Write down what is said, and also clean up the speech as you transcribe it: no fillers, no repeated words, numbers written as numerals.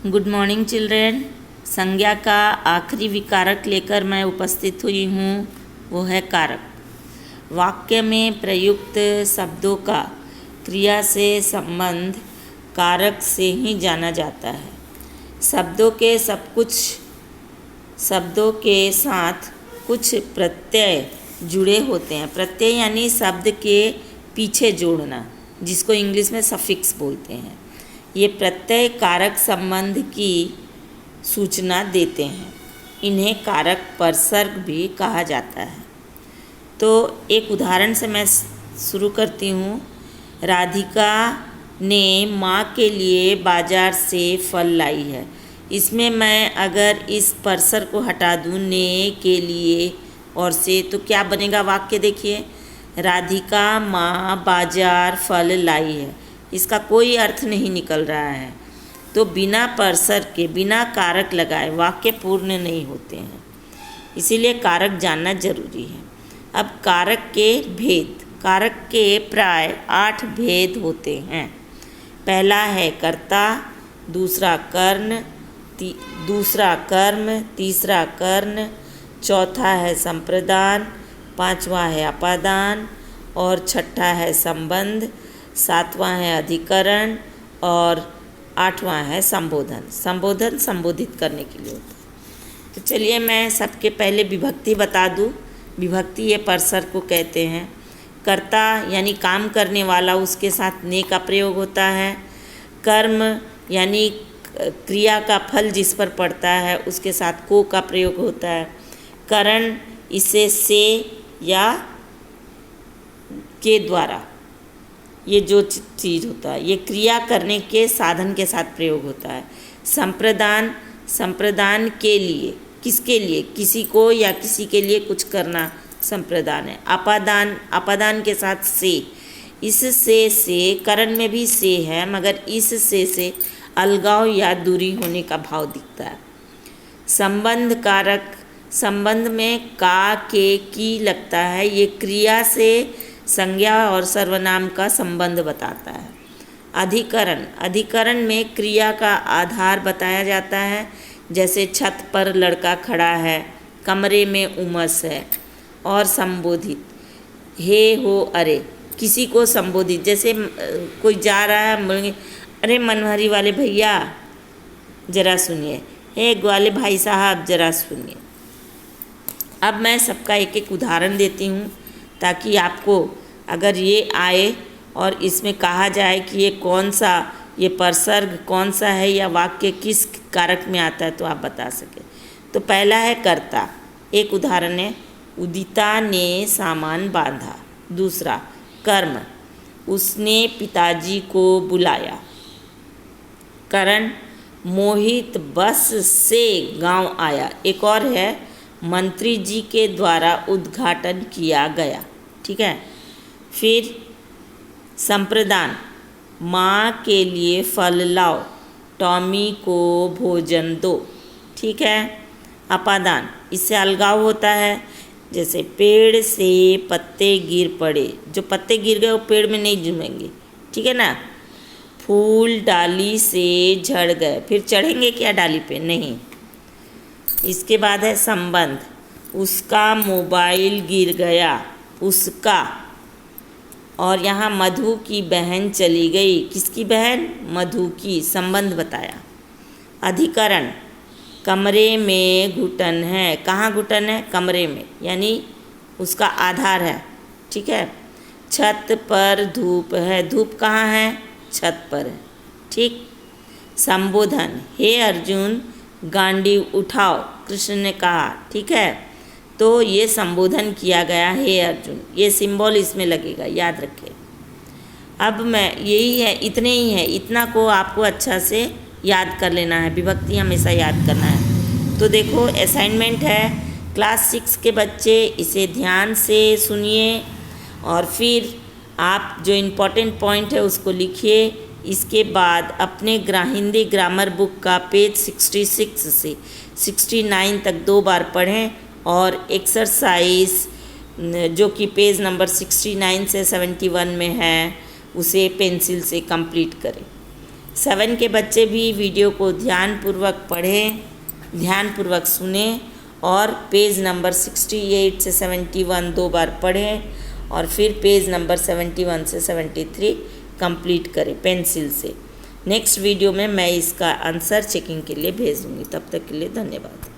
Good morning children. संज्ञा का आखिरी विकारक लेकर मैं उपस्थित हुई हूँ, वो है कारक। वाक्य में प्रयुक्त शब्दों का क्रिया से संबंध कारक से ही जाना जाता है। शब्दों के साथ कुछ प्रत्यय जुड़े होते हैं। प्रत्यय यानी शब्द के पीछे जोड़ना, जिसको इंग्लिश में सफिक्स बोलते हैं। ये प्रत्यय कारक संबंध की सूचना देते हैं। इन्हें कारक परसर्ग भी कहा जाता है। तो एक उदाहरण से मैं शुरू करती हूँ। राधिका ने माँ के लिए बाजार से फल लाई है। इसमें मैं अगर इस परसर को हटा दूँ, ने के लिए और से, तो क्या बनेगा वाक्य? देखिए, राधिका माँ बाजार फल लाई है। इसका कोई अर्थ नहीं निकल रहा है। तो बिना परसर के, बिना कारक लगाए वाक्य पूर्ण नहीं होते हैं। इसीलिए कारक जानना जरूरी है। अब कारक के भेद। कारक के प्राय 8 भेद होते हैं। पहला है कर्ता, दूसरा कर्म, तीसरा कर्ण, चौथा है संप्रदान, पांचवा है अपादान और छठा है संबंध, सातवां है अधिकरण और आठवां है संबोधन। संबोधन संबोधित करने के लिए होता है। तो चलिए मैं सबके पहले विभक्ति बता दूं। विभक्ति ये परसर को कहते हैं। कर्ता यानी काम करने वाला, उसके साथ ने का प्रयोग होता है। कर्म यानी क्रिया का फल जिस पर पड़ता है, उसके साथ को का प्रयोग होता है। करण, इसे से या के द्वारा, ये जो चीज़ होता है, ये क्रिया करने के साधन के साथ प्रयोग होता है। संप्रदान, संप्रदान के लिए, किसके लिए? किसी को या किसी के लिए कुछ करना संप्रदान है। अपादान, अपादान के साथ से, इस से करण में भी से है, मगर इस से अलगाव या दूरी होने का भाव दिखता है। संबंध कारक, संबंध में का, के, की लगता है। ये क्रिया से संज्ञा और सर्वनाम का संबंध बताता है। अधिकरण, अधिकरण में क्रिया का आधार बताया जाता है। जैसे छत पर लड़का खड़ा है, कमरे में उमस है। और संबोधित, हे हो अरे, किसी को संबोधित, जैसे कोई जा रहा है, अरे मनहरी वाले भैया जरा सुनिए, हे ग्वाले भाई साहब जरा सुनिए। अब मैं सबका एक एक उदाहरण देती हूँ, ताकि आपको अगर ये आए और इसमें कहा जाए कि ये कौन सा, ये परसर्ग कौन सा है या वाक्य किस कारक में आता है, तो आप बता सकें। तो पहला है कर्ता। एक उदाहरण है, उदिता ने सामान बांधा। दूसरा कर्म, उसने पिताजी को बुलाया। करण, मोहित बस से गांव आया। एक और है, मंत्री जी के द्वारा उद्घाटन किया गया। ठीक है। फिर संप्रदान, माँ के लिए फल लाओ, टॉमी को भोजन दो। ठीक है। अपादान, इससे अलगाव होता है। जैसे पेड़ से पत्ते गिर पड़े, जो पत्ते गिर गए वो पेड़ में नहीं जमेंगे। ठीक है ना। फूल डाली से झड़ गए, फिर चढ़ेंगे क्या डाली पे? नहीं। इसके बाद है संबंध, उसका मोबाइल गिर गया, उसका। और यहाँ मधु की बहन चली गई। किसकी बहन? मधु की। संबंध बताया। अधिकरण, कमरे में घुटन है। कहाँ घुटन है? कमरे में, यानी उसका आधार है। ठीक है। छत पर धूप है। धूप कहाँ है? छत पर है। ठीक। संबोधन, हे अर्जुन गांडीव उठाओ, कृष्ण ने कहा। ठीक है। तो ये संबोधन किया गया, हे अर्जुन। ये सिंबल इसमें लगेगा, याद रखें। अब मैं यही है, इतने ही है, इतना को आपको अच्छा से याद कर लेना है। विभक्ति हमेशा याद करना है। तो देखो, असाइनमेंट है क्लास 6 के बच्चे, इसे ध्यान से सुनिए और फिर आप जो इम्पोर्टेंट पॉइंट है उसको लिखिए। इसके बाद अपने हिंदी ग्रामर बुक का पेज 66 से 69 तक 2 बार पढ़ें और एक्सरसाइज जो कि पेज नंबर 69 से 71 में है, उसे पेंसिल से कंप्लीट करें। 7 के बच्चे भी वीडियो को ध्यानपूर्वक पढ़ें, ध्यानपूर्वक सुने और पेज नंबर 68 से 71 2 बार पढ़ें और फिर पेज नंबर 71 से 73 कंप्लीट करें पेंसिल से। नेक्स्ट वीडियो में मैं इसका आंसर चेकिंग के लिए भेज दूँगी। तब तक के लिए धन्यवाद।